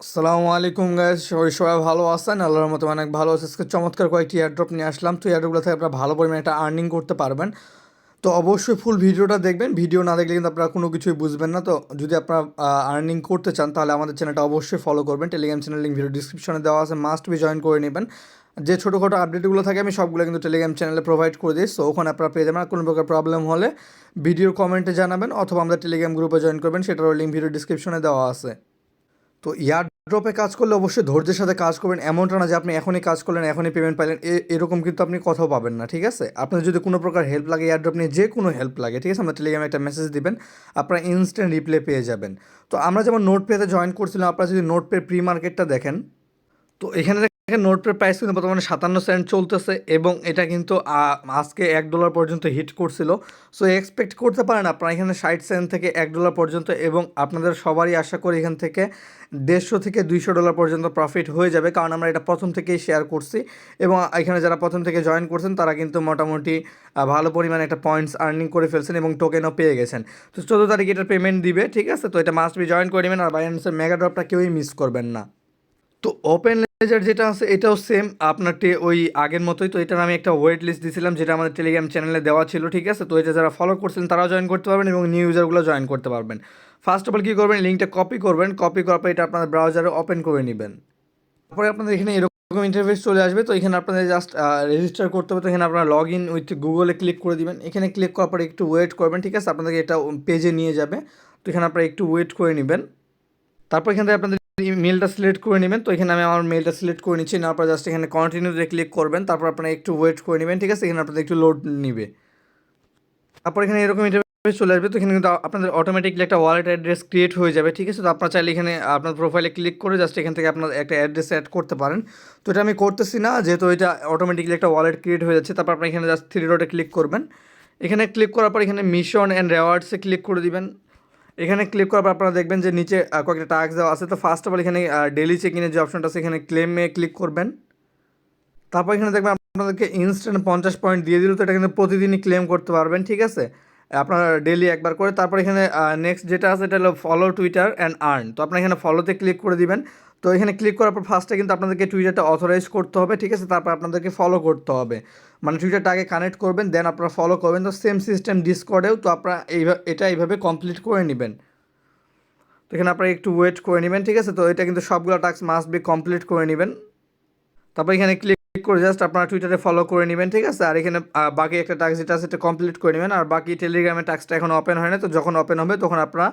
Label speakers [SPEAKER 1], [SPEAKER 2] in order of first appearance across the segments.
[SPEAKER 1] আসসালামু আলাইকুম গাইস, সবাই ভালো আছেন? আল্লাহর মতো অনেক ভালো আছে। আজকে চমৎকার কয়েকটি এয়ারড্রপ নিয়ে আসলাম। তো এয়ারড্রপগুলো থেকে আপনারা ভালো পরিমাণে একটা আর্নিং করতে পারবেন। তো অবশ্যই ফুল ভিডিওটা দেখবেন। ভিডিও না দেখলে কিন্তু আপনারা কোনো কিছুই বুঝবেন না। তো যদি আপনারা আর্নিং করতে চান তাহলে আমাদের চ্যানেলটা অবশ্যই ফলো করবেন। টেলিগ্রাম চ্যানেল লিঙ্ক ভিডিও ডিসক্রিপশনে দেওয়া আছে, মাস্ট বি জয়েন করে নেবেন। যে ছোটোখাটো আপডেটগুলো থাকে আমি সবগুলো কিন্তু টেলিগ্রাম চ্যানেলে প্রোভাইড করে দিই। সো ওখানে আপনারা পেয়ে যাবেন। আর কোনো প্রকার প্রবলেম হলে ভিডিওর কমেন্টে জানাবেন অথবা আমাদের টেলিগ্রাম গ্রুপে জয়েন করবেন, সেটারও লিঙ্ক ভিডিও ডিসক্রিপশনে দেওয়া আছে। তো ইয়ারড্রপে কাজ করলে অবশ্যই ধৈর্যের সাথে কাজ করবেন। এমনটা না যে আপনি এখনই কাজ করলেন এখনই পেমেন্ট পাইলেন, এরকম কিন্তু আপনি কোথাও পাবেন না, ঠিক আছে? আপনার যদি কোনো প্রকার হেল্প লাগে, ইয়ারড্রপ নিয়ে যে কোনো হেল্প লাগে, ঠিক আছে, আমরা টেলিগ্রামে একটা মেসেজ দিবেন, আপনারা ইনস্ট্যান্ট রিপ্লাই পেয়ে যাবেন। তো আমরা যেমন নোট পেতে জয়েন করছিলাম, আপনারা যদি নোট পে প্রি মার্কেটটা দেখেন, তো এখানে দেখেন নোটের প্রাইস কিন্তু বর্তমানে 57 সেন্ট চলতেছে এবং এটা কিন্তু আজকে $1 পর্যন্ত হিট করছিল। সো এক্সপেক্ট করতে পারেন আপনারা এখানে 60 সেন্ট থেকে $1 পর্যন্ত, এবং আপনাদের সবারই আশা করি এখান থেকে 150 থেকে $200 পর্যন্ত প্রফিট হয়ে যাবে, কারণ আমরা এটা প্রথম থেকেই শেয়ার করছি এবং এখানে যারা প্রথম থেকে জয়েন করছেন তারা কিন্তু মোটামুটি ভালো পরিমাণে একটা পয়েন্টস আর্নিং করে ফেলছেন এবং টোকেনও পেয়ে গেছেন। তো 14 তারিখে এটার পেমেন্ট দিবে, ঠিক আছে? তো এটা মাস্ট বি জয়েন করে নেবেন, আর বাইন্যান্সের মেগা ড্রপটা কেউই মিস করবেন না। তো ওপেন লেজার যেটা আছে এটাও সেম আপনার ওই আগের মতোই। তো এটার আমি একটা ওয়েট লিস্ট দিয়েছিলাম যেটা আমাদের টেলিগ্রাম চ্যানেলে দেওয়া ছিল, ঠিক আছে? তো এটা যারা ফলো করছেন তারাও জয়েন করতে পারবেন এবং নিউ ইউজারগুলো জয়েন করতে পারবেন। ফার্স্ট অফ অল কী করবেন, লিঙ্কটা কপি করবেন, কপি করার পর এটা আপনাদের ব্রাউজারে ওপেন করে নেবেন। তারপরে আপনাদের এখানে এরকম ইন্টারফেস চলে আসবে। তো এখানে আপনাদের জাস্ট রেজিস্টার করতে হবে। তো এখানে আপনারা লগ ইন উইথ গুগলে ক্লিক করে দিবেন। এখানে ক্লিক করার পরে একটু ওয়েট করবেন, ঠিক আছে? আপনাদেরকে এটা পেজে নিয়ে যাবে। তো এখানে আপনারা একটু ওয়েট করে নেবেন। তারপর এখান থেকে আপনাদের মেলটা সিলেক্ট করে নেবেন। তো এখানে আমি আমার মেলটা সিলেক্ট করে নিচ্ছি, নেওয়ার পর জাস্ট এখানে কন্টিনিউতে ক্লিক করবেন। তারপর আপনারা একটু ওয়েট করে নেবেন, ঠিক আছে? এখানে আপনাদের একটু লোড নিবে। তারপর এখানে এরকম ইন্টারফেস চলে আসবে। তো এখানে কিন্তু আপনাদের অটোমেটিকলি একটা ওয়ালেট অ্যাড্রেস ক্রিয়েট হয়ে যাবে, ঠিক আছে? তো আপনারা চাইলে এখানে আপনার প্রোফাইলে ক্লিক করে জাস্ট এখান থেকে আপনার একটা অ্যাড্রেস অ্যাড করতে পারেন। তো এটা আমি করতেছি না, যেহেতু এটা অটোমেটিকলি একটা ওয়ালেট ক্রিয়েট হয়ে যাচ্ছে। তারপর আপনার এখানে জাস্ট থ্রি ডটে ক্লিক করবেন। এখানে ক্লিক করার পর এখানে মিশন অ্যান্ড রেওয়ার্ডসে ক্লিক করে দিবেন। এখানে ক্লিক করার পর আপনারা দেখবেন যে নিচে কয়েকটা টাস্ক দেওয়া আছে। তো ফার্স্ট অফ অল এখানে ডেলি চেক ইনের যে অপশনটা আছে এখানে ক্লেমে ক্লিক করবেন। তারপর এখানে দেখবেন আপনাদেরকে ইনস্ট্যান্ট 50 পয়েন্ট দিয়ে দিল। তো এটা কিন্তু প্রতিদিনই ক্লেম করতে পারবেন, ঠিক আছে? আপনার ডেলি একবার করে। তারপর এখানে নেক্সট যেটা আছে এটা হলো ফলো টুইটার অ্যান্ড আর্ন। তো আপনার এখানে ফলোতে ক্লিক করে দিবেন। তো এখানে ক্লিক করার পর ফার্স্টে কিন্তু আপনাদেরকে টুইটারটা অথরাইজ করতে হবে, ঠিক আছে? তারপর আপনাদেরকে ফলো করতে হবে, মানে টুইটারটা আগে কানেক্ট করবেন, দেন আপনারা ফলো করবেন। তো সেম সিস্টেম ডিসকর্ডেও। তো আপনারা এটা এইভাবে কমপ্লিট করে নেবেন। তো এখানে আপনারা একটু ওয়েট করে নেবেন, ঠিক আছে? তো এটা কিন্তু সবগুলো টাস্ক মাস্ট বি কমপ্লিট করে নেবেন। তারপর এখানে ক্লিক করে জাস্ট আপনারা টুইটারে ফলো করে নেবেন, ঠিক আছে? আর এখানে বাকি একটা টাস্ক যেটা আছে এটা কমপ্লিট করে নেবেন। আর বাকি টেলিগ্রামের টাস্কটা এখন ওপেন হয় না, তো যখন ওপেন হবে তখন আপনারা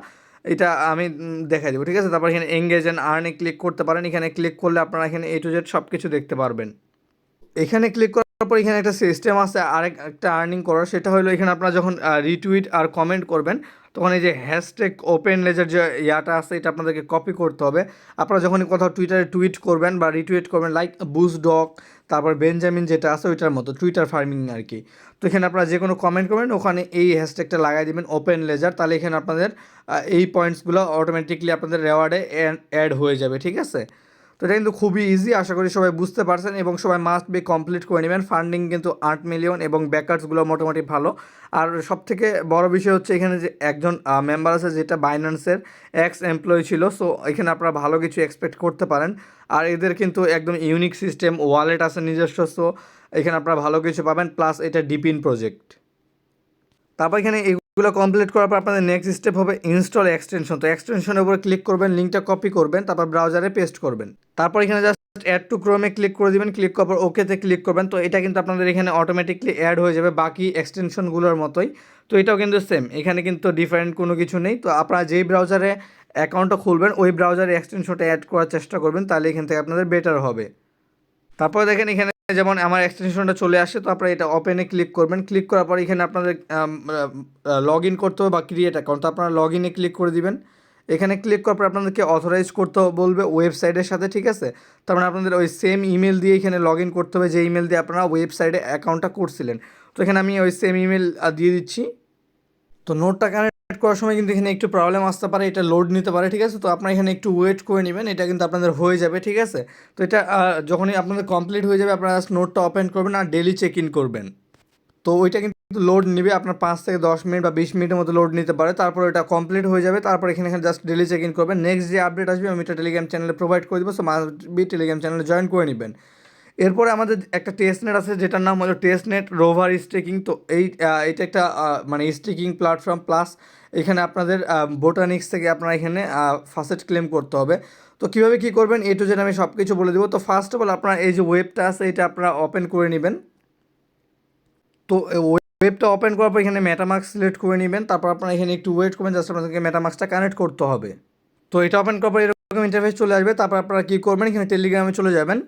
[SPEAKER 1] এটা আমি দেখাই দেবো, ঠিক আছে? তারপর এখানে এঙ্গেজ অ্যান্ড আর্নে ক্লিক করতে পারেন। এখানে ক্লিক করলে আপনারা এখানে A to Z সব কিছু দেখতে পারবেন। এখানে ক্লিক করার পর এখানে একটা সিস্টেম আছে একটা আর্নিং করার, সেটা হলো এখানে আপনারা যখন রিটুইট আর কমেন্ট করবেন তখন এই যে হ্যাশট্যাগ ওপেন লেজার যে ইয়াটা আছে এটা আপনাদেরকে কপি করতে হবে। আপনারা যখনই কোথাও টুইটারে টুইট করবেন বা রিটুইট করবেন, লাইক বুস্টডগ, তারপর বেঞ্জামিন যেটা আছে ওইটার মতো টুইটার ফার্মিং আর কি। তো এখানে আপনারা যে কোনো কমেন্ট করবেন ওখানে এই হ্যাশট্যাগটা লাগাই দেবেন ওপেন লেজার, তাহলে এখানে আপনাদের এই পয়েন্টসগুলো অটোমেটিকলি আপনাদের রেওয়ার্ডে অ্যাড হয়ে যাবে, ঠিক আছে? তো এটা কিন্তু খুবই ইজি, আশা করি সবাই বুঝতে পারছেন এবং সবাই মাস্ট বি কমপ্লিট করে নেবেন। ফান্ডিং কিন্তু 8 মিলিয়ন এবং ব্যাকার্সগুলো মোটামুটি ভালো। আর সবথেকে বড় বিষয় হচ্ছে এখানে যে একজন মেম্বার আছে যেটা বাইন্যান্সের এক্স এমপ্লয়ি ছিল। সো এখানে আপনারা ভালো কিছু এক্সপেক্ট করতে পারেন। আর এদের কিন্তু একদম ইউনিক সিস্টেম, ওয়ালেট আছে নিজস্ব। সো এখানে আপনারা ভালো কিছু পাবেন, প্লাস এটা ডিপিন প্রজেক্ট। তারপর এখানে এগুলো কমপ্লিট করার পর আপনাদের নেক্সট স্টেপ হবে ইনস্টল এক্সটেনশন। তো এক্সটেনশনের উপরে ক্লিক করবেন, লিঙ্কটা কপি করবেন, তারপর ব্রাউজারে পেস্ট করবেন। তারপর এখানে জাস্ট অ্যাড টু ক্রোমে ক্লিক করে দিবেন। ক্লিক করার পর ওকেতে ক্লিক করবেন। তো এটা কিন্তু আপনাদের এখানে অটোমেটিকলি অ্যাড হয়ে যাবে বাকি এক্সটেনশনগুলোর মতোই। তো এটাও কিন্তু সেম, এখানে কিন্তু ডিফারেন্ট কোনো কিছু নেই। তো আপনারা যেই ব্রাউজারে অ্যাকাউন্টটা খুলবেন ওই ব্রাউজারে এক্সটেনশনটা অ্যাড করার চেষ্টা করবেন, তাহলে এখান থেকে আপনাদের বেটার হবে। তারপরে দেখেন এখানে যেমন আমার এক্সটেনশনটা চলে আসে। তো আপনারা এটা ওপেনে ক্লিক করবেন। ক্লিক করার পর এখানে আপনাদের লগ ইন করতে হবে বা ক্রিয়েট অ্যাকাউন্ট। তো আপনারা লগ ইনে ক্লিক করে দিবেন। এখানে ক্লিক করার পর আপনাদেরকে অথরাইজ করতে বলবে ওয়েবসাইটের সাথে, ঠিক আছে? তার মানে আপনাদের ওই সেম ইমেল দিয়ে এখানে লগ ইন করতে হবে যে ইমেল দিয়ে আপনারা ওয়েবসাইটে অ্যাকাউন্টটা করছিলেন। তো এখানে আমি ওই সেম ইমেল দিয়ে দিচ্ছি। তো নোটটা কানেক্ট করার সময় কিন্তু এখানে একটু প্রবলেম আসতে পারে, এটা লোড নিতে পারে, ঠিক আছে? তো আপনারা এখানে একটু ওয়েট করে নেবেন, এটা কিন্তু আপনাদের হয়ে যাবে, ঠিক আছে? তো এটা যখনই আপনাদের কমপ্লিট হয়ে যাবে আপনারা নোটটা ওপেন করবেন আর ডেলি চেক ইন করবেন। তো ওইটা কিন্তু লোড নিবে আপনার 5 থেকে 10 মিনিট বা 20 মিনিটের মতো লোড নিতে পারে। তারপর এটা কমপ্লিট হয়ে যাবে। তারপর এখানে জাস্ট ডেইলি চেক ইন করবেন। নেক্সট যে আপডেট আসবে আমি এটা টেলিগ্রাম চ্যানেলে প্রোভাইড করে দেবো। সো মাস্ট বি টেলিগ্রাম চ্যানেলে জয়েন করে নেবেন। এরপরে আমাদের একটা টেস্ট নেট আছে যেটার নাম হলো টেস্ট নেট রোভার স্টেকিং। তো এইটা একটা মানে স্টেকিং প্ল্যাটফর্ম প্লাস এখানে আপনাদের বোটানিক্স থেকে আপনারা এখানে ফাসেট ক্লেম করতে হবে। তো কীভাবে কী করবেন এ টু জেড আমি সব কিছু বলে দেবো। তো ফার্স্ট অফ অল আপনারা এই যে ওয়েবটা আছে এটা আপনারা ওপেন করে নেবেন। তো ওয়েবটা ওপেন করার পর এখানে মেটামাস্ক সিলেক্ট করে নেবেন। তারপর আপনারা এখানে একটু ওয়েট করবেন, জাস্ট আপনাদেরকে মেটামাস্কটা কানেক্ট করতে হবে। তো এটা ওপেন করার পর এরকম ইন্টারফেস চলে আসবে। তারপর আপনারা কী করবেন এখানে টেলিগ্রামে চলে যাবেন।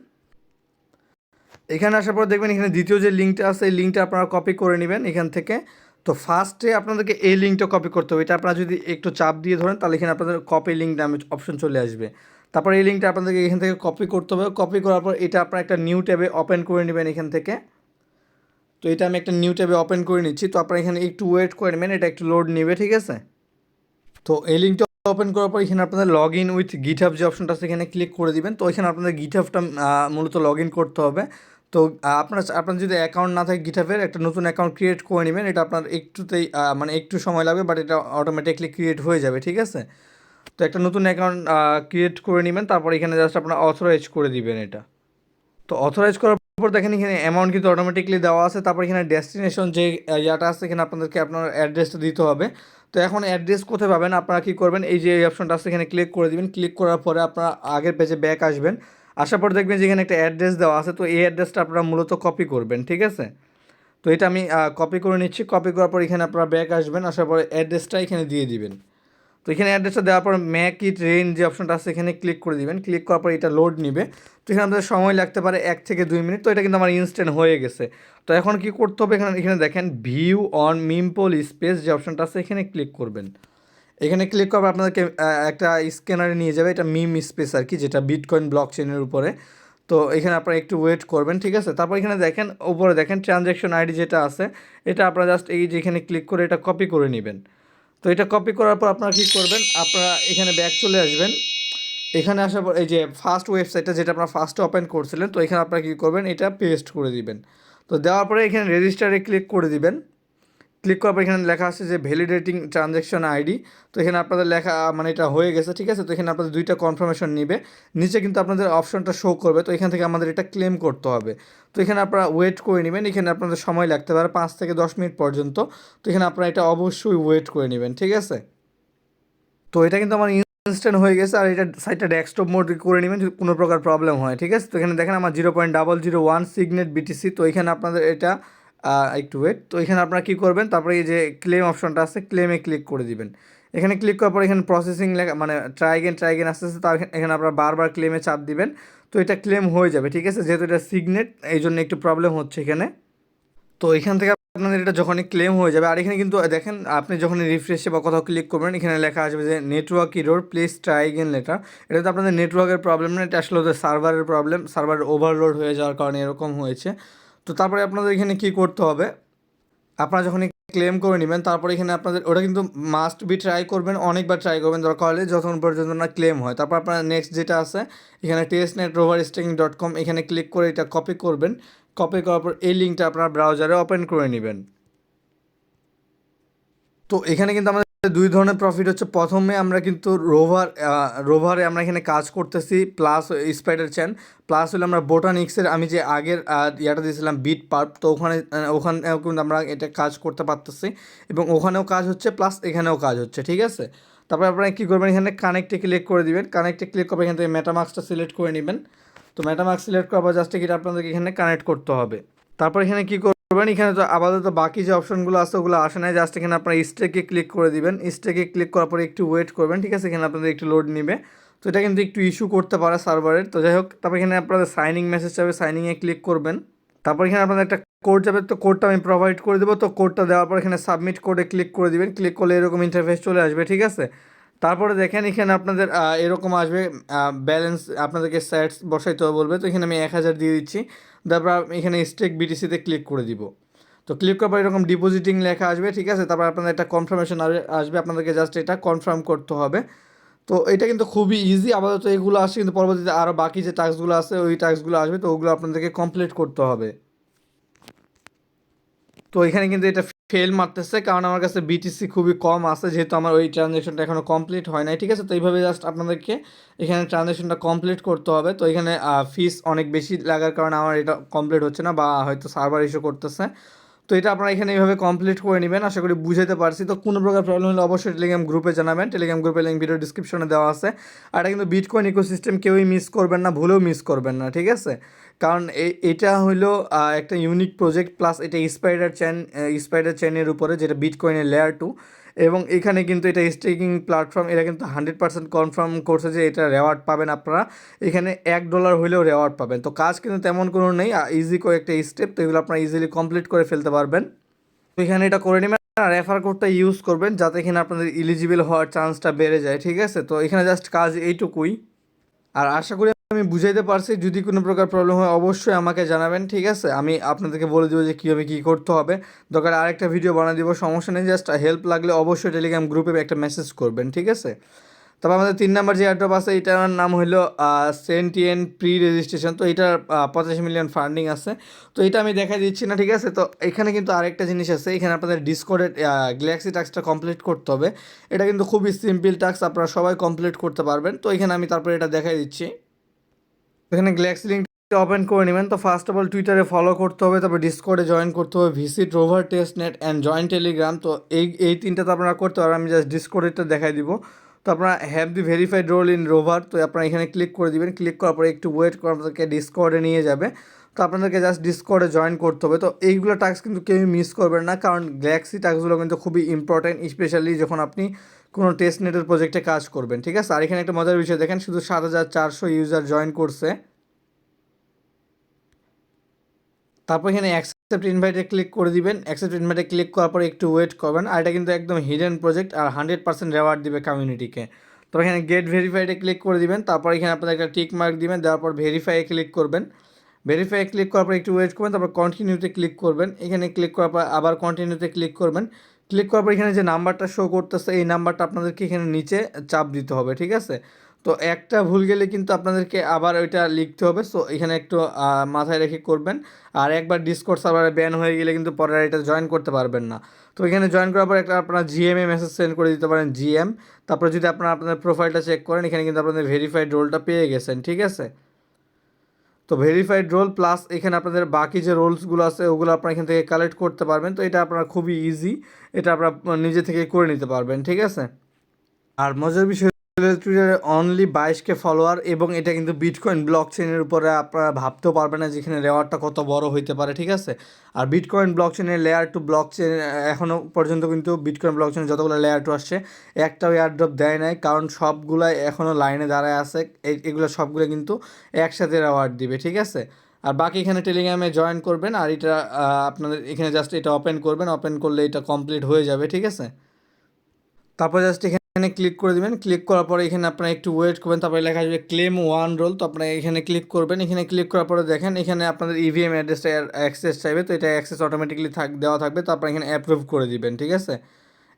[SPEAKER 1] এখানে আসার পর দেখবেন এখানে দ্বিতীয় যে লিঙ্কটা আছে এই লিঙ্কটা আপনারা কপি করে নেবেন এখান থেকে। তো ফার্স্টে আপনাদেরকে এই লিঙ্কটা কপি করতে হবে। এটা আপনারা যদি একটু চাপ দিয়ে ধরেন তাহলে এখানে আপনাদের কপি লিঙ্ক নামে অপশন চলে আসবে। তারপর এই লিঙ্কটা আপনাদেরকে এখান থেকে কপি করতে হবে। কপি করার পর এটা আপনারা একটা নিউ ট্যাবে ওপেন করে নেবেন এখান থেকে। তো এটা আমি একটা নিউ ট্যাবে ওপেন করে নিচ্ছি। তো আপনারা এখানে একটু ওয়েট করে নেবেন, এটা একটু লোড নেবে, ঠিক আছে। তো এই লিঙ্কটা ওপেন করার পর এখানে আপনাদের লগ ইন উইথ গিটহাব যে অপশনটা আছে এখানে ক্লিক করে দিবেন। তো এখানে আপনাদের গিটহাবটা মূলত লগ ইন করতে হবে। তো আপনার যদি অ্যাকাউন্ট না থাকে গিটহাবের একটা নতুন অ্যাকাউন্ট ক্রিয়েট করে নেবেন। এটা আপনার একটুতেই মানে একটু সময় লাগবে, বাট এটা অটোমেটিকলি ক্রিয়েট হয়ে যাবে, ঠিক আছে। তো একটা নতুন অ্যাকাউন্ট ক্রিয়েট করে নেবেন। তারপর এখানে জাস্ট আপনার অথরাইজ করে দিবেন এটা। তো অথরাইজ করার পর দেখেন এখানে অ্যামাউন্ট কিন্তু অটোমেটিকলি দেওয়া আছে। তারপর এখানে ডেস্টিনেশন যে ইয়াটা আছে এখানে আপনাদেরকে আপনার অ্যাড্রেসটা দিতে হবে। তো এখন অ্যাড্রেস কোথায় পাবেন আপনারা কী করবেন, এই যে এই অপশনটা আছে এখানে ক্লিক করে দিবেন। ক্লিক করার পরে আপনারা আগের পেজে ব্যাক আসবেন। আসার পর দেখবেন যে এখানে একটা অ্যাড্রেস দেওয়া আছে। তো এই অ্যাড্রেসটা আপনারা মূলত কপি করবেন, ঠিক আছে। তো এটা আমি কপি করে নিচ্ছি। কপি করার পর এখানে আপনারা ব্যাক আসবেন। আসার পরে অ্যাড্রেসটা এখানে দিয়ে দিবেন। তো এখানে অ্যাড্রেসটা দেওয়ার পর ম্যাক ইট রেন যে অপশনটা আছে এখানে ক্লিক করে দিবেন। ক্লিক করার পর এটা লোড নিবে। তো এখানে আপনাদের সময় লাগতে পারে 1 থেকে 2 মিনিট। তো এটা কিন্তু আমার ইনস্ট্যান্ট হয়ে গেছে। তো এখন কি করতে হবে, এখানে দেখেন ভিউ অন মিমপোল স্পেস যে অপশনটা আছে এখানে ক্লিক করবেন। এখানে ক্লিক করবে আপনাদেরকে একটা স্ক্যানারে নিয়ে যাবে, এটা মিম স্পেস আর কি, যেটা বিটকয়েন ব্লক চেনের উপরে। তো এখানে আপনারা একটু ওয়েট করবেন, ঠিক আছে। তারপর এখানে দেখেন উপরে দেখেন ট্রানজ্যাকশন আইডি যেটা আছে এটা আপনারা জাস্ট এই যে এখানে ক্লিক করে এটা কপি করে নেবেন। তো এটা কপি করার পর আপনারা কী করবেন, আপনারা এখানে ব্যাক চলে আসবেন। এখানে আসার পর এই যে ফার্স্ট ওয়েবসাইটটা যেটা আপনারা ফার্স্টে ওপেন করছিলেন, তো এখানে আপনারা কী করবেন এটা পেস্ট করে দিবেন। তো দেওয়ার পরে এখানে রেজিস্টারে ক্লিক করে দিবেন। ক্লিক করার পর এখানে লেখা আছে যে ভ্যালিডেটিং ট্রানজ্যাকশন আইডি। তো এখানে আপনাদের লেখা মানে এটা হয়ে গেছে, ঠিক আছে। তো এখানে আপনাদের 2টা কনফার্মেশন নিবে, নিচে কিন্তু আপনাদের অপশনটা শো করবে। তো এখান থেকে আমাদের এটা ক্লেম করতে হবে। তো এখানে আপনারা ওয়েট করে নেবেন। এখানে আপনাদের সময় লাগতে পারে 5 থেকে 10 মিনিট পর্যন্ত। তো এখানে আপনারা এটা অবশ্যই ওয়েট করে নেবেন, ঠিক আছে। তো এটা কিন্তু আমার ইনস্ট্যান্ট হয়ে গেছে। আর এটা সাইটটা ডেস্কটপ মোড করে নেবেন যদি কোনো প্রকার প্রবলেম হয়, ঠিক আছে। তো এখানে দেখেন আমার 0.001 সিগনেট বিটিসি। তো এখানে আপনাদের এটা একটু ওয়েট। তো এখানে আপনারা কী করবেন, তারপরে এই যে ক্লেম অপশনটা আছে ক্লেমে ক্লিক করে দিবেন। এখানে ক্লিক করার পর এখানে প্রসেসিং লেখা মানে ট্রাই অ্যাগেন আস্তে আস্তে, তার এখানে আপনারা বারবার ক্লেমে চাপ দিবেন। তো এটা ক্লেম হয়ে যাবে, ঠিক আছে। যেহেতু এটা সিগনেট এই জন্য একটু প্রবলেম হচ্ছে এখানে। তো এখান থেকে আপনাদের এটা যখনই ক্লেম হয়ে যাবে, আর এখানে কিন্তু দেখেন আপনি যখন রিফ্রেশে বা কোথাও ক্লিক করবেন এখানে লেখা আসবে যে network error please try again letter. এটা তো আপনাদের নেটওয়ার্কের প্রবলেম না, এটা আসলে ওদের সার্ভারের প্রবলেম, সার্ভার ওভারলোড হয়ে যাওয়ার কারণে এরকম হয়েছে। তো তারপরে আপনাদের এখানে কী করতে হবে, আপনারা যখন ক্লেম করে নেবেন তারপরে এখানে আপনাদের ওটা কিন্তু মাস্ট বি ট্রাই করবেন, অনেকবার ট্রাই করবেন দরকার হলে, যতক্ষণ পর্যন্ত না ক্লেম হয়। তারপর আপনারা নেক্সট যেটা আছে এখানে testnetroverstaking.com এখানে ক্লিক করে এটা কপি করবেন। কপি করার পর এই লিঙ্কটা আপনার ব্রাউজারে ওপেন করে নেবেন। তো এখানে কিন্তু আমাদের 2 ধরনের প্রফিট হচ্ছে। প্রথমে আমরা কিন্তু রোভারে আমরা এখানে কাজ করতেছি, প্লাস স্পাইডার চ্যান, প্লাস হলো আমরা বোটানিক্সের আমি যে আগের ইয়াটা দিয়েছিলাম বিট পার্প, তো ওখানেও কিন্তু আমরা এটা কাজ করতে পারতেছি এবং ওখানেও কাজ হচ্ছে প্লাস এখানেও কাজ হচ্ছে, ঠিক আছে। তারপরে আপনারা কী করবেন, এখানে কানেক্টে ক্লিক করে দিবেন। কানেক্টে ক্লিক করবেন, এখান থেকে মেটামাস্কটা সিলেক্ট করে নেবেন। তো মেটামাস্ক সিলেক্ট করার পর জাস্ট এটা আপনাদেরকে এখানে কানেক্ট করতে হবে। তারপর এখানে কী করবেন, এখানে তো আপাতত বাকি যে অপশনগুলো আছে ওগুলো আসে নাই, জাস্ট এখানে আপনার স্টেকে ক্লিক করে দিবেন। স্টেকে ক্লিক করার পরে একটু ওয়েট করবেন, ঠিক আছে। এখানে আপনাদের একটু লোড নেবে। তো এটা কিন্তু একটু ইস্যু করতে পারে সার্ভারের। তো যাই হোক, তারপর এখানে আপনাদের সাইনিং মেসেজ যাবে, সাইনিংয়ে ক্লিক করবেন। তারপর এখানে আপনাদের একটা কোড যাবে, তো কোডটা আমি প্রোভাইড করে দেবো। তো কোডটা দেওয়ার পর এখানে সাবমিট কোডে ক্লিক করে দিবেন। ক্লিক করলে এরকম ইন্টারফেস চলে আসবে, ঠিক আছে। তারপরে দেখেন এখানে আপনাদের এরকম আসবে ব্যালেন্স, আপনাদেরকে স্যাটস বসাইতে হবে বলবে। তো এখানে আমি 1000 দিয়ে দিচ্ছি। তারপর এখানে স্টেক বিটিসিতে ক্লিক করে দিব। তো ক্লিক করার পর এরকম ডিপোজিটিং লেখা আসবে, ঠিক আছে। তারপর আপনাদের একটা কনফার্মেশন আসবে, আপনাদেরকে জাস্ট এটা কনফার্ম করতে হবে। তো এটা কিন্তু খুবই ইজি। আপাতত এগুলো আসছে, কিন্তু পরবর্তীতে আরও বাকি যে টাস্কগুলো আছে ওই টাস্কগুলো আসবে, তো ওগুলো আপনাদেরকে কমপ্লিট করতে হবে। তো এখানে কিন্তু এটা ফেল মারতেছে, কারণ আমার কাছে বিটিসি খুবই কম আছে, যেহেতু আমার ওই ট্রানজ্যাকশনটা এখনও কমপ্লিট হয় নাই। ঠিক আছে, তো এইভাবে জাস্ট আপনাদেরকে এখানে ট্রানজ্যাকশনটা কমপ্লিট করতে হবে। তো এখানে ফিস অনেক বেশি লাগার কারণে আমার এটা কমপ্লিট হচ্ছে না, বা হয়তো সার্ভার ইস্যু করতেছে। তো এটা আপনারা এখানে এইভাবে কমপ্লিট করে নেবেন। আশা করি বুঝাতে পারছি। তো কোনো প্রকার প্রবলেম হলে অবশ্যই টেলিগ্রাম গ্রুপে জানাবেন। টেলিগ্রাম গ্রুপের লিঙ্ক ভিডিও ডিসক্রিপশনে দেওয়া আছে। আর এটা কিন্তু বিটকয়েন ইকোসিস্টেম কেউই মিস করবেন না, ভুলেও মিস করবেন না। ঠিক আছে, কারণ এটা হইলো একটা ইউনিক প্রজেক্ট, প্লাস এটা স্পাইডার চেনের উপরে, যেটা বিটকয়েনের লেয়ার 2। এবং এখানে কিন্তু এটা স্টেকিং প্ল্যাটফর্ম, এরা কিন্তু 100% কনফার্ম করছে যে এটা রেওয়ার্ড পাবেন আপনারা। এখানে $1 হলেও রেওয়ার্ড পাবেন। তো কাজ কিন্তু তেমন কোনো নেই, ইজি কয়েকটা স্টেপ, তো এগুলো আপনারা ইজিলি কমপ্লিট করে ফেলতে পারবেন। তো এখানে এটা করে নেবেন আর রেফার কোডটা ইউজ করবেন, যাতে এখানে আপনাদের ইলিজিবল হওয়ার চান্সটা বেড়ে যায়। ঠিক আছে, তো এখানে জাস্ট কাজ এইটুকুই। আর আশা করি আমি বুঝাইতে পারছি। যদি কোনো প্রকার প্রবলেম হয় অবশ্যই আমাকে জানাবেন। ঠিক আছে, আমি আপনাদেরকে বলে দেবো যে কীভাবে কী করতে হবে। দরকার আরেকটা ভিডিও বানিয়ে দিব, সমস্যা নেই। জাস্ট হেল্প লাগলে অবশ্যই টেলিগ্রাম গ্রুপে একটা মেসেজ করবেন। ঠিক আছে, তবে আমাদের 3 নম্বর যে এয়ারড্রপ আছে, এটার নাম হলো সেন্টিয়েন প্রি রেজিস্ট্রেশন। তো এটার 85 মিলিয়ন ফান্ডিং আছে। তো এটা আমি দেখা দিচ্ছি না। ঠিক আছে, তো এখানে কিন্তু আরেকটা জিনিস আছে, এখানে আপনাদের ডিসকর্ডের গ্যালাক্সি টাস্কটা কমপ্লিট করতে হবে। এটা কিন্তু খুবই সিম্পল টাস্ক, আপনারা সবাই কমপ্লিট করতে পারবেন। তো এখানে আমি তারপরে এটা দেখাই দিচ্ছি। এখানে গ্যালাক্সি লিঙ্কটা ওপেন করে নেবেন। তো ফার্স্ট অফ অল টুইটারে ফলো করতে হবে, তারপর ডিসকর্ডে জয়েন করতে হবে, visit rover test net and join Telegram. তো এই তিনটা তো আপনারা করতে পারবেন। আমি জাস্ট ডিসকর্ডেরটা দেখাই দিব। তো আপনারা have the verified role in rover, তো আপনারা এখানে ক্লিক করে দিবেন। ক্লিক করার পরে একটু ওয়েট করে আপনাদেরকে ডিসকর্ডে নিয়ে যাবে। তো আপনাদেরকে জাস্ট ডিসকর্ডে জয়েন করতে হবে। তো এইগুলো টাস্ক কিন্তু কেউই মিস করবেন না, কারণ গ্যালাক্সি টাস্কগুলো কিন্তু খুবই ইম্পর্টেন্ট, স্পেশালি যখন আপনি কোনো টেস্ট নেটের প্রজেক্টে কাজ করবেন। ঠিক আছে, আর এখানে একটা মজার বিষয় দেখেন, শুধু 7,400 ইউজার জয়েন করছে। তারপর এখানে অ্যাকসেপ্ট ইনভাইটে ক্লিক করে দিবেন। অ্যাকসেপ্ট ইনভাইটে ক্লিক করার পরে একটু ওয়েট করবেন। আর এটা কিন্তু একদম হিডেন প্রজেক্ট, আর 100% রেওয়ার্ড দিবে কমিউনিটিকে। তো এখানে গেট ভেরিফাইডে ক্লিক করে দিবেন। তারপর এখানে আপনাদের একটা টিক মার্ক দিবেন, দেওয়ার পর ভেরিফাইয়ে ক্লিক করবেন। ভেরিফাই ক্লিক করার পর একটু ওয়েট করবেন, তারপর কন্টিনিউতে ক্লিক করবেন। এখানে ক্লিক করার পর আবার কন্টিনিউতে ক্লিক করবেন। ক্লিক করার পর এখানে যে নাম্বারটা শো করতেছে, এই নাম্বারটা আপনাদেরকে এখানে নিচে চাপ দিতে হবে। ঠিক আছে, তো একটা ভুল গেলে কিন্তু আপনাদেরকে আবার ওইটা লিখতে হবে। সো এখানে একটু মাথায় রেখে করবেন। আর একবার ডিসকর্ড সার্ভারে ব্যান হয়ে গেলে কিন্তু পরে আর এটা জয়েন করতে পারবেন না। তো এখানে জয়েন করার পর একটা আপনার জিএমএ মেসেজ সেন্ড করে দিতে পারেন, জিএম। তারপর যদি আপনারা আপনাদের প্রোফাইলটা চেক করেন, এখানে কিন্তু আপনাদের ভেরিফাইড রোলটা পেয়ে গেছেন। ঠিক আছে, তো ভেরিফাইড রোল প্লাস এখানে আপনাদের বাকি যে রোলসগুলো আছে ওগুলো আপনারা এখান থেকে কালেক্ট করতে পারবেন। তো এটা আপনারা খুবই ইজি, এটা আপনারা নিজে থেকে করে নিতে পারবেন। ঠিক আছে, আর মজার বিষয় হলো টুইটারে অনলি 22K ফলোয়ার, এবং এটা কিন্তু বিটকয়েন ব্লক চেনের উপরে আপনারা ভাবতেও পারবেন না যেখানে রেওয়ার্ডটা কত বড় হইতে পারে। ঠিক আছে, আর বিটকয়েন ব্লক চেনের লেয়ার 2 ব্লক চেন এখনও পর্যন্ত কিন্তু বিটকয়েন ব্লক চেনের যতগুলো লেয়ার 2 আসছে, একটাও এয়ারড্রপ দেয় নাই, কারণ সবগুলাই এখনও লাইনে দাঁড়ায় আছে। এগুলো সবগুলো কিন্তু একসাথে রেওয়ার্ড দিবে। ঠিক আছে, আর বাকি এখানে টেলিগ্রামে জয়েন করবেন, আর এটা আপনাদের এখানে জাস্ট এটা ওপেন করবেন। ওপেন করলে এটা কমপ্লিট হয়ে যাবে। ঠিক আছে, তারপর জাস্ট এখানে ক্লিক করে দিবেন। ক্লিক করার পরে এখানে আপনারা একটু ওয়েট করবেন, তারপরে লেখা আসবে ক্লেম 1 রোল। তো আপনারা এখানে ক্লিক করবেন। এখানে ক্লিক করার পরে দেখেন এখানে আপনাদের ইভিএম অ্যাড্রেসটা অ্যাক্সেস চাইবে, তো এটা অ্যাক্সেস অটোমেটিকলি দেওয়া থাকবে। তো আপনারা এখানে অ্যাপ্রুভ করে দিবেন। ঠিক আছে,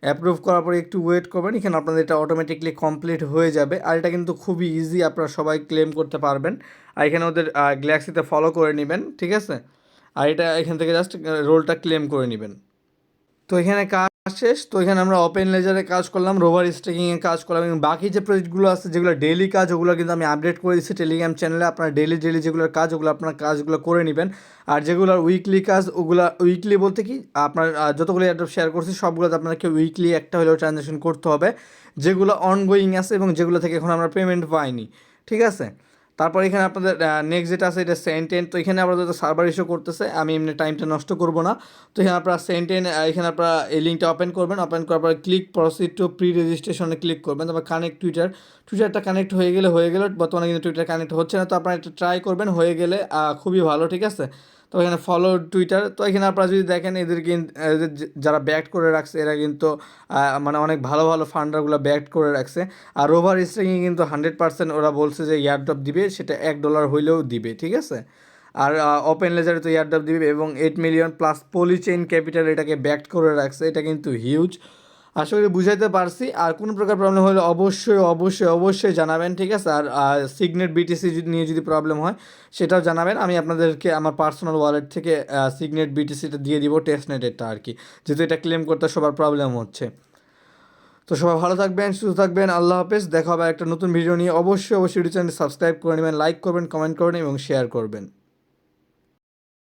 [SPEAKER 1] অ্যাপ্রুভ করার পরে একটু ওয়েট করবেন। এখানে আপনাদের এটা অটোমেটিকলি কমপ্লিট হয়ে যাবে। আর এটা কিন্তু খুবই ইজি, আপনারা সবাই ক্লেম করতে পারবেন। আর এখানে ওদের গ্যালাক্সিতে ফলো করে নেবেন। ঠিক আছে, আর এটা এখান থেকে জাস্ট রোলটা ক্লেম করে নেবেন। তো এখানে কাজ শেষ। তো এখানে আমরা ওপেন লেজারে কাজ করলাম, রোভার স্টেকিংয়ে কাজ করলাম, এবং বাকি যে প্রজেক্টগুলো আছে যেগুলো ডেইলি কাজ, ওগুলো কিন্তু আমি আপডেট করে দিচ্ছি টেলিগ্রাম চ্যানেলে। আপনার ডেইলি যেগুলোর কাজ, ওগুলো আপনার কাজগুলো করে নেবেন। আর যেগুলোর উইকলি কাজ, ওগুলো উইকলি বলতে কি, আপনার যতগুলো অ্যাড্রপ শেয়ার করছি সবগুলোতে আপনাকে উইকলি একটা হলেও ট্রানজ্যাকশন করতে হবে, যেগুলো অনগোয়িং আছে এবং যেগুলো থেকে এখন আমরা পেমেন্ট পাইনি। ঠিক আছে, তারপর এখানে আপনাদের নেক্সট যেটা আছে এটা সেন্টেন। তো এখানে আপাতত সার্ভার ইস্যু করতেছে, আমি এমনি টাইমটা নষ্ট করবো না। তো এখানে আপনারা সেন্টেন, এখানে আপনারা এই লিঙ্কটা ওপেন করবেন। ওপেন করার পর ক্লিক প্রসিড টু প্রি রেজিস্ট্রেশনে ক্লিক করবেন। তারপর কানেক্ট টুইটারটা কানেক্ট হয়ে গেলে বর্তমানে কিন্তু টুইটার কানেক্ট হচ্ছে না। তো আপনারা এটা ট্রাই করবেন, হয়ে গেলে খুবই ভালো। ঠিক আছে, তো এখানে ফলো টুইটার। তো এখানে আপনারা যদি দেখেন এদের কিন্তু যারা ব্যাক করে রাখছে এরা কিন্তু মানে অনেক ভালো ভালো ফান্ডারগুলো ব্যাক করে রাখছে। আর রোভার স্ট্রিংয়ে কিন্তু 100% ওরা বলছে যে ইয়ারড্রপ দিবে, সেটা $1 হইলেও দিবে। ঠিক আছে, আর ওপেন লেজারে তো ইয়ারড্রপ দিবে, এবং 8 মিলিয়ন প্লাস পলিচেইন ক্যাপিটাল এটাকে ব্যাক করে রাখছে। এটা কিন্তু হিউজ। আশা করি বুঝাইতে পারছি। আর কোনো প্রকার প্রবলেম হলে অবশ্যই জানাবেন, ঠিক আছে? আর সিগনেট বিটিসি নিয়ে যদি প্রবলেম হয় সেটাও জানাবেন, আমি আপনাদেরকে আমার পার্সোনাল ওয়ালেট থেকে সিগনেট বিটিসিটা দিয়ে দিব, টেস্টনেটেরটা আর কি, যেহেতু এটা ক্লেম করতে সবার প্রবলেম হচ্ছে। তো সবাই ভালো থাকবেন, সুস্থ থাকবেন, আল্লাহ হাফেজ। দেখা হবে একটা নতুন ভিডিও নিয়ে। অবশ্যই ইউটিউব চ্যানেল সাবস্ক্রাইব করে নেবেন, লাইক করবেন, কমেন্ট করবেন এবং শেয়ার করবেন।